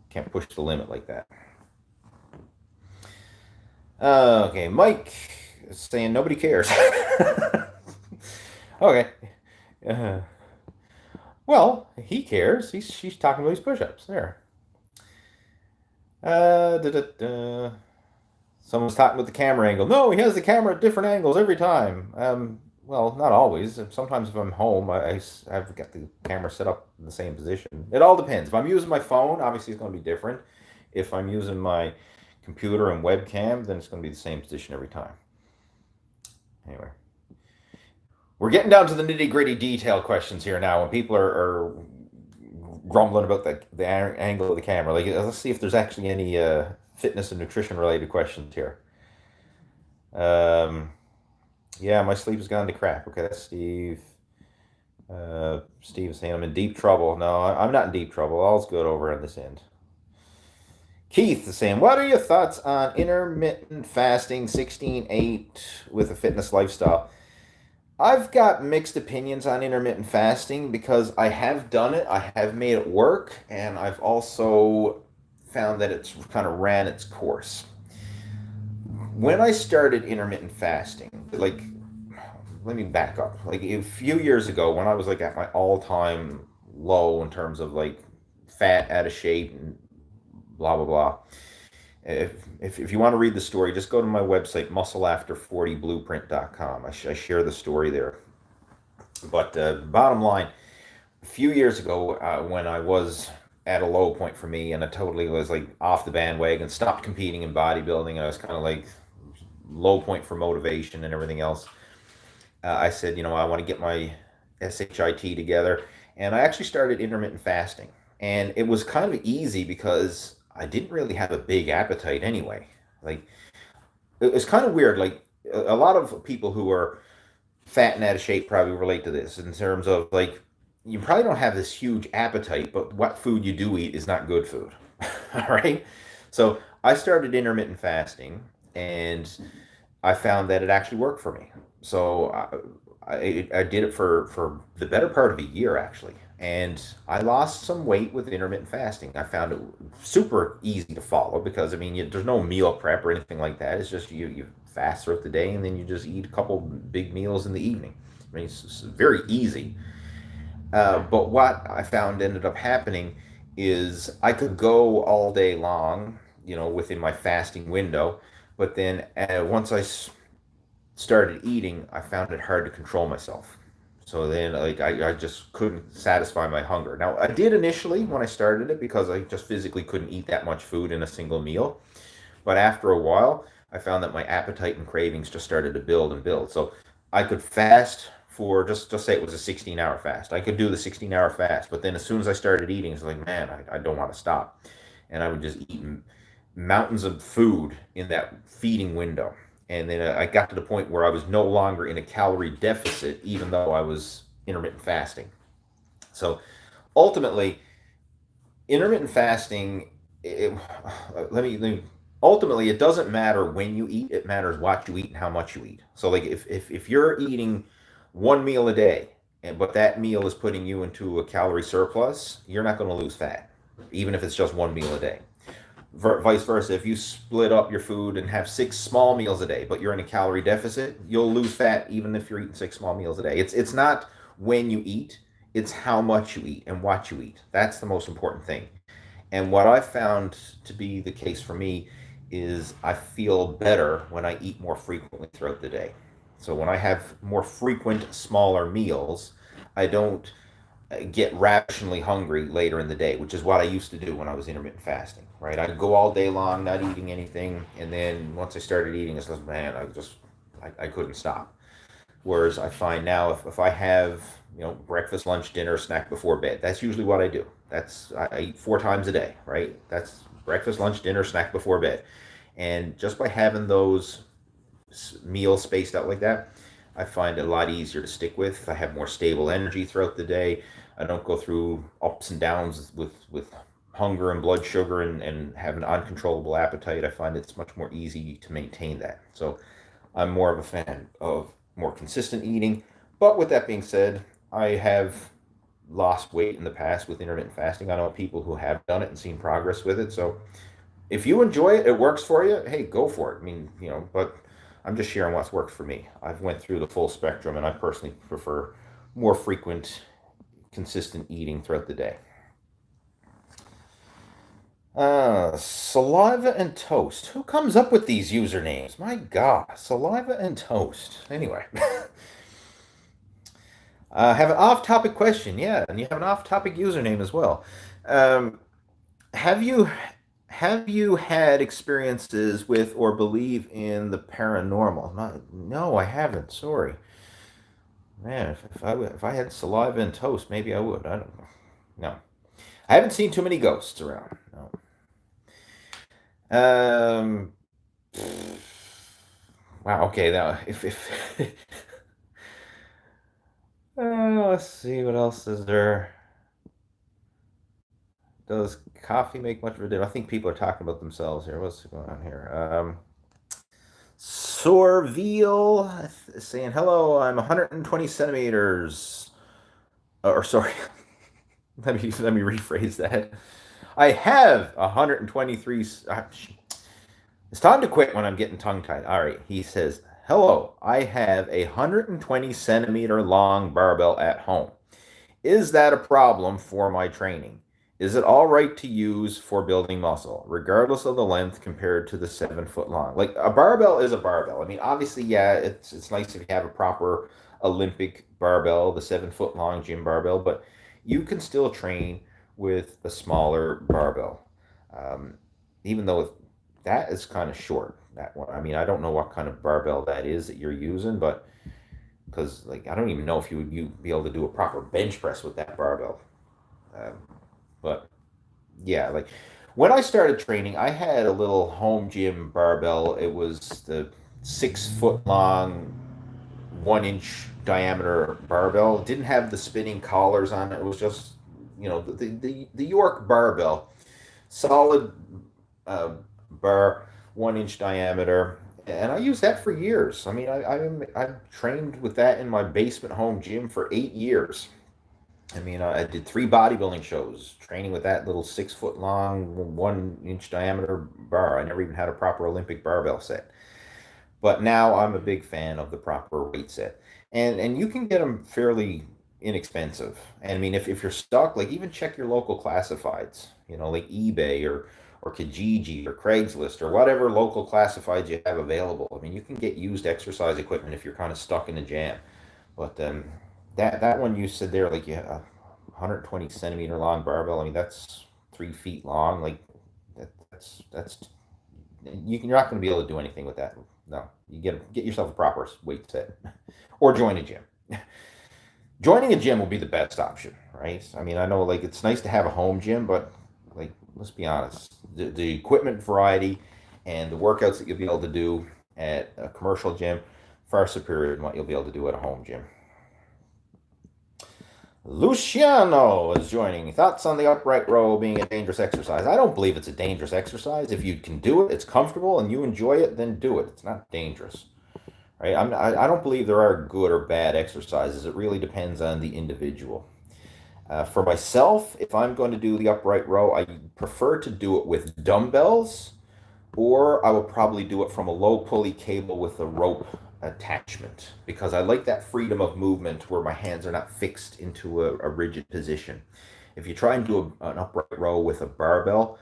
can't push the limit like that. Okay, Mike is saying nobody cares. Okay. Well, he cares. She's talking about his push-ups. There. Someone's talking about the camera angle. No, he has the camera at different angles every time. Well, not always. Sometimes if I'm home, I've got the camera set up in the same position. It all depends. If I'm using my phone, obviously it's going to be different. If I'm using my computer and webcam, then it's going to be the same position every time. Anyway. We're getting down to the nitty-gritty detail questions here now when people are grumbling about the angle of the camera. Like, let's see if there's actually any fitness and nutrition related questions here. Yeah, my sleep has gone to crap. Okay, that's Steve. Steve is saying I'm in deep trouble. No, I'm not in deep trouble. All's good over on this end. Keith is saying, what are your thoughts on intermittent fasting 16/8 with a fitness lifestyle? I've got mixed opinions on intermittent fasting because I have done it, I have made it work, and I've also found that it's kind of ran its course. When I started intermittent fasting, like, let me back up. Like a few years ago, when I was like at my all-time low in terms of like fat, out of shape, and blah blah blah. If you want to read the story, just go to my website, muscleafter40blueprint.com. I share the story there. But bottom line, a few years ago, when I was at a low point for me and I totally was like off the bandwagon, stopped competing in bodybuilding, I was kind of like low point for motivation and everything else. I said, I want to get my SHIT together. And I actually started intermittent fasting. And it was kind of easy because I didn't really have a big appetite anyway. Like, it was kind of weird. Like, a lot of people who are fat and out of shape probably relate to this in terms of like, you probably don't have this huge appetite, but what food you do eat is not good food. All right. So I started intermittent fasting and I found that it actually worked for me. So I did it for the better part of a year actually, and I lost some weight with intermittent fasting. I found it super easy to follow because I mean there's no meal prep or anything like that. It's just you fast throughout the day and then you just eat a couple big meals in the evening. I mean it's very easy. But what I found ended up happening is I could go all day long, within my fasting window, but then once started eating, I found it hard to control myself. So then, like, I just couldn't satisfy my hunger. Now, I did initially when I started it because I just physically couldn't eat that much food in a single meal. But after a while, I found that my appetite and cravings just started to build and build. So I could fast for just say it was a 16-hour fast. I could do the 16-hour fast, but then as soon as I started eating, it's like, man, I don't want to stop. And I would just eat mountains of food in that feeding window. And then I got to the point where I was no longer in a calorie deficit, even though I was intermittent fasting. So ultimately, intermittent fasting, let me ultimately it doesn't matter when you eat, it matters what you eat and how much you eat. So like if you're eating one meal a day, but that meal is putting you into a calorie surplus, you're not going to lose fat, even if it's just one meal a day. Vice versa, if you split up your food and have six small meals a day, but you're in a calorie deficit, you'll lose fat even if you're eating six small meals a day. It's not when you eat, it's how much you eat and what you eat. That's the most important thing. And what I found to be the case for me is I feel better when I eat more frequently throughout the day. So when I have more frequent, smaller meals, I don't get rationally hungry later in the day, which is what I used to do when I was intermittent fasting, right? I'd go all day long not eating anything, and then once I started eating, it's like, man, I couldn't stop. Whereas I find now if I have breakfast, lunch, dinner, snack before bed, that's usually what I do. I eat four times a day, right? That's breakfast, lunch, dinner, snack before bed, and just by having those meals spaced out like that, I find it a lot easier to stick with. I have more stable energy throughout the day. I don't go through ups and downs with hunger and blood sugar and have an uncontrollable appetite. I find it's much more easy to maintain that. So I'm more of a fan of more consistent eating. But with that being said, I have lost weight in the past with intermittent fasting. I know people who have done it and seen progress with it. So if you enjoy it, it works for you, hey, go for it. I mean, but I'm just sharing what's worked for me. I've went through the full spectrum and I personally prefer more frequent, consistent eating throughout the day. Saliva and toast. Who comes up with these usernames? My God, saliva and toast. Anyway, have an off-topic question. Yeah, and you have an off-topic username as well. Um, have you have you had experiences with or believe in the paranormal? No, I haven't. Sorry, man. If I had saliva and toast, maybe I would. I don't know. No, I haven't seen too many ghosts around. No. Um. Wow. Okay. Now, if let's see what else is there. Does coffee make much of a difference? I think people are talking about themselves here. What's going on here? Sorville saying, hello, I'm 120 centimeters. Or sorry, let me rephrase that. I have 123. It's time to quit when I'm getting tongue-tied. All right, he says, hello, I have a 120 centimeter long barbell at home. Is that a problem for my training? Is it all right to use for building muscle, regardless of the length compared to the 7 foot long? Like a barbell is a barbell. I mean, obviously, yeah, it's nice if you have a proper Olympic barbell, the 7 foot long gym barbell, but you can still train with a smaller barbell, even though that is kind of short. That one, I mean, I don't know what kind of barbell that is that you're using, but because like I don't even know if you be able to do a proper bench press with that barbell. Um, but yeah, like when I started training, I had a little home gym barbell. It was the 6 foot long, 1 inch diameter barbell. It didn't have the spinning collars on it. It was just the York barbell, solid uh, bar, 1 inch diameter, and I used that for years. I mean, I trained with that in my basement home gym for 8 years. I mean, I did 3 bodybuilding shows training with that little 6 foot long, 1 inch diameter bar. I never even had a proper Olympic barbell set. But now I'm a big fan of the proper weight set. And you can get them fairly inexpensive. And I mean, if you're stuck, like even check your local classifieds, like eBay or Kijiji or Craigslist or whatever local classifieds you have available. I mean, you can get used exercise equipment if you're kind of stuck in a jam. But that one you said there, like you have a 120 centimeter long barbell. I mean, that's 3 feet long. Like that's you're not going to be able to do anything with that. No, you get yourself a proper weight set, or join a gym. Joining a gym will be the best option, right? I mean, I know like it's nice to have a home gym, but like let's be honest, the equipment variety and the workouts that you'll be able to do at a commercial gym far superior than what you'll be able to do at a home gym. Luciano is joining. Thoughts on the upright row being a dangerous exercise? I don't believe it's a dangerous exercise. If you can do it, it's comfortable, and you enjoy it, then do it. It's not dangerous, right? I don't believe there are good or bad exercises. It really depends on the individual. For myself, if I'm going to do the upright row, I prefer to do it with dumbbells, or I will probably do it from a low pulley cable with a rope attachment, because I like that freedom of movement where my hands are not fixed into a rigid position. If you try and do an upright row with a barbell,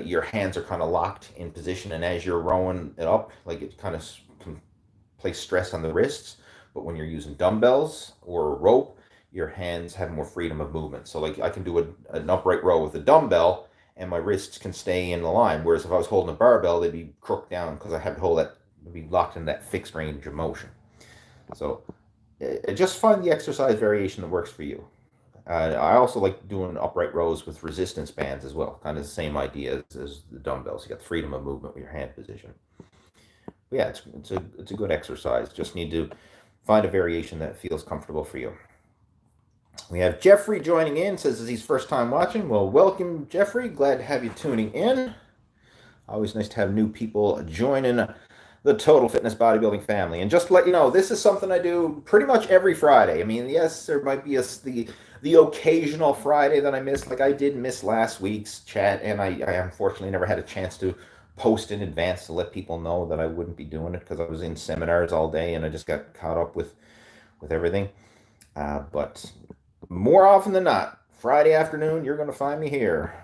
your hands are kind of locked in position, and as you're rowing it up, like it kind of can place stress on the wrists. But when you're using dumbbells or a rope, your hands have more freedom of movement. So like I can do an upright row with a dumbbell and my wrists can stay in the line. Whereas if I was holding a barbell, they'd be crooked down because I have to hold that, be locked in that fixed range of motion. So just find the exercise variation that works for you. I also like doing upright rows with resistance bands as well. Kind of the same idea as the dumbbells. You got freedom of movement with your hand position. But yeah, it's a good exercise. Just need to find a variation that feels comfortable for you. We have Jeffrey joining in, says he's first time watching. Well, welcome, Jeffrey. Glad to have you tuning in. Always nice to have new people joining the Total Fitness Bodybuilding family. And just to let you know, this is something I do pretty much every Friday. I mean, yes, there might be the occasional Friday that I miss. Like I did miss last week's chat, and I unfortunately never had a chance to post in advance to let people know that I wouldn't be doing it because I was in seminars all day and I just got caught up with everything. But more often than not, Friday afternoon, you're going to find me here,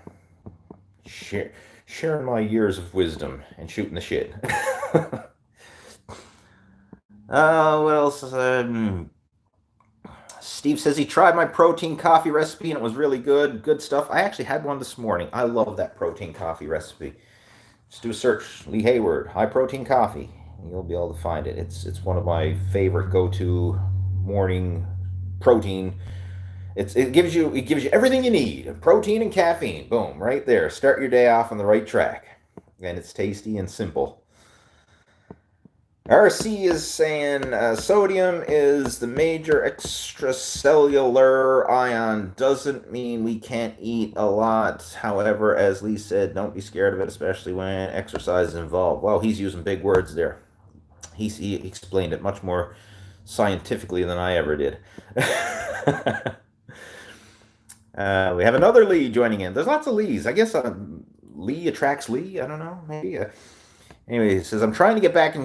sharing my years of wisdom and shooting the shit. What else? Steve says he tried my protein coffee recipe and it was really good. Good stuff. I actually had one this morning. I love that protein coffee recipe. Just do a search, Lee Hayward, high protein coffee. And you'll be able to find it. It's one of my favorite go-to morning protein. It gives you everything you need. Protein and caffeine. Boom, right there. Start your day off on the right track. And it's tasty and simple. RC is saying sodium is the major extracellular ion. Doesn't mean we can't eat a lot. However, as Lee said, don't be scared of it, especially when exercise is involved. Well, he's using big words there. He explained it much more scientifically than I ever did. We have another Lee joining in. There's lots of Lees. I guess Lee attracts Lee. I don't know. Maybe. Anyway, he says, I'm trying to get back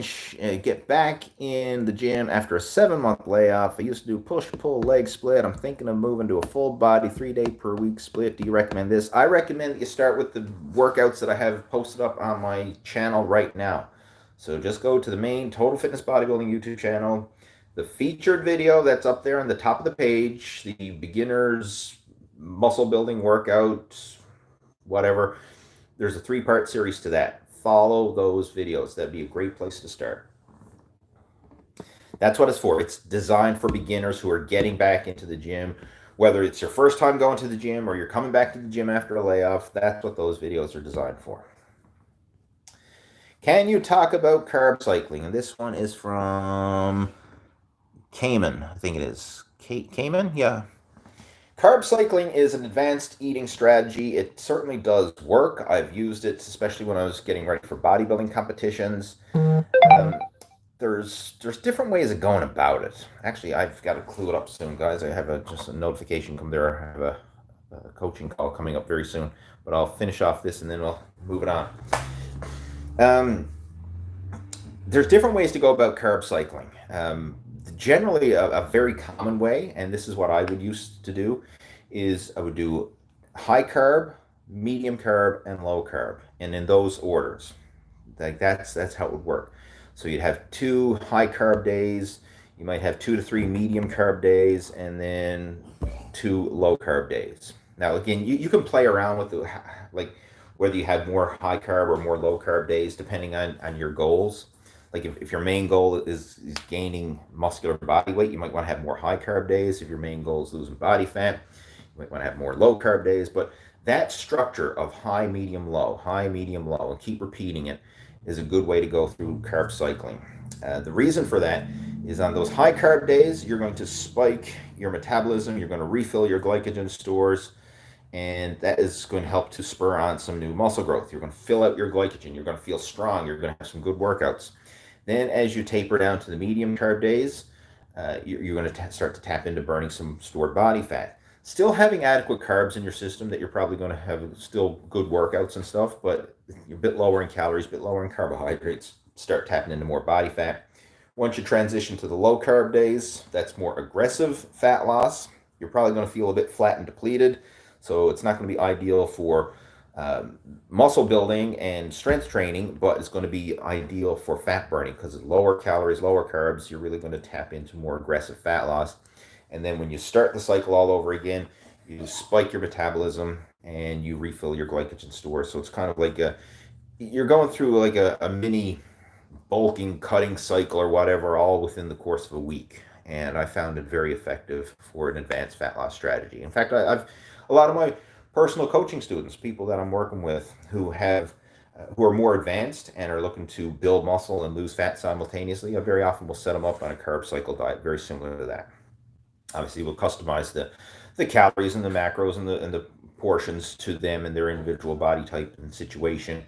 in the gym after a 7-month layoff. I used to do push, pull, leg split. I'm thinking of moving to a full body 3-day per week split. Do you recommend this? I recommend that you start with the workouts that I have posted up on my channel right now. So just go to the main Total Fitness Bodybuilding YouTube channel. The featured video that's up there on the top of the page, the beginners muscle building workout, whatever. There's a 3-part series to that. Follow those videos. That'd be a great place to start. That's what it's for. It's designed for beginners who are getting back into the gym. Whether it's your first time going to the gym or you're coming back to the gym after a layoff, that's what those videos are designed for. Can you talk about carb cycling? And this one is from Cayman, I think it is. Cayman? Yeah. Carb cycling is an advanced eating strategy. It certainly does work. I've used it, especially when I was getting ready for bodybuilding competitions. There's different ways of going about it. Actually, I've got to clue it up soon, guys. I have just a notification come there. I have a coaching call coming up very soon. But I'll finish off this and then we'll move it on. There's different ways to go about carb cycling. Generally, a very common way, and this is what I would used to do, is I would do high carb, medium carb, and low carb, and in those orders. Like that's how it would work. So you'd have 2 high carb days, you might have 2 to 3 medium carb days, and then 2 low carb days. Now again, you can play around with like whether you have more high carb or more low carb days depending on your goals. Like if your main goal is gaining muscular body weight, you might want to have more high carb days. If your main goal is losing body fat, you might want to have more low carb days. But that structure of high, medium, low, and keep repeating it is a good way to go through carb cycling. The reason for that is on those high carb days, you're going to spike your metabolism, you're going to refill your glycogen stores, and that is going to help to spur on some new muscle growth. You're going to fill out your glycogen, you're going to feel strong, you're going to have some good workouts. Then as you taper down to the medium carb days, you're going to start to tap into burning some stored body fat. Still having adequate carbs in your system that you're probably going to have still good workouts and stuff, but you're a bit lower in calories, a bit lower in carbohydrates, start tapping into more body fat. Once you transition to the low carb days, that's more aggressive fat loss. You're probably going to feel a bit flat and depleted, so it's not going to be ideal for muscle building and strength training, but it's going to be ideal for fat burning because it's lower calories, lower carbs. You're really going to tap into more aggressive fat loss. And then when you start the cycle all over again, you spike your metabolism and you refill your glycogen stores. So it's kind of like you're going through like a mini bulking, cutting cycle or whatever, all within the course of a week. And I found it very effective for an advanced fat loss strategy. In fact, I've a lot of my personal coaching students, people that I'm working with who are more advanced and are looking to build muscle and lose fat simultaneously, I very often will set them up on a carb cycle diet very similar to that. Obviously, we'll customize the calories and the macros and the portions to them and their individual body type and situation.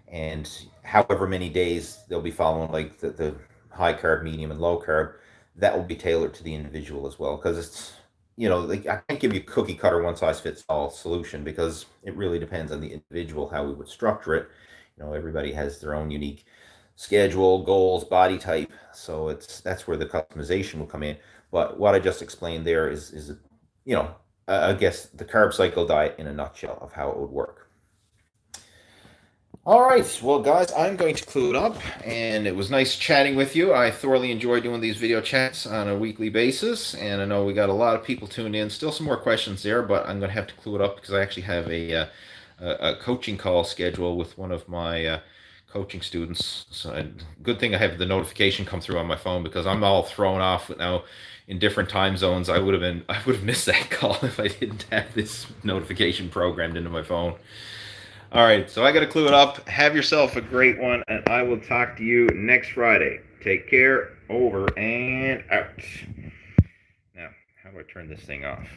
And however many days they'll be following, like the high carb, medium, and low carb, that will be tailored to the individual as well. Because it's, like I can't give you a cookie cutter, one size fits all solution because it really depends on the individual how we would structure it. Everybody has their own unique schedule, goals, body type. So that's where the customization will come in. But what I just explained there is I guess the carb cycle diet in a nutshell of how it would work. All right, well, guys, I'm going to clue it up, and it was nice chatting with you. I thoroughly enjoy doing these video chats on a weekly basis, and I know we got a lot of people tuned in. Still some more questions there, but I'm going to have to clue it up because I actually have a coaching call scheduled with one of my coaching students. So good thing I have the notification come through on my phone because I'm all thrown off now in different time zones. I would have missed that call if I didn't have this notification programmed into my phone. All right, so I got to clue it up. Have yourself a great one, and I will talk to you next Friday. Take care. Over and out. Now, how do I turn this thing off?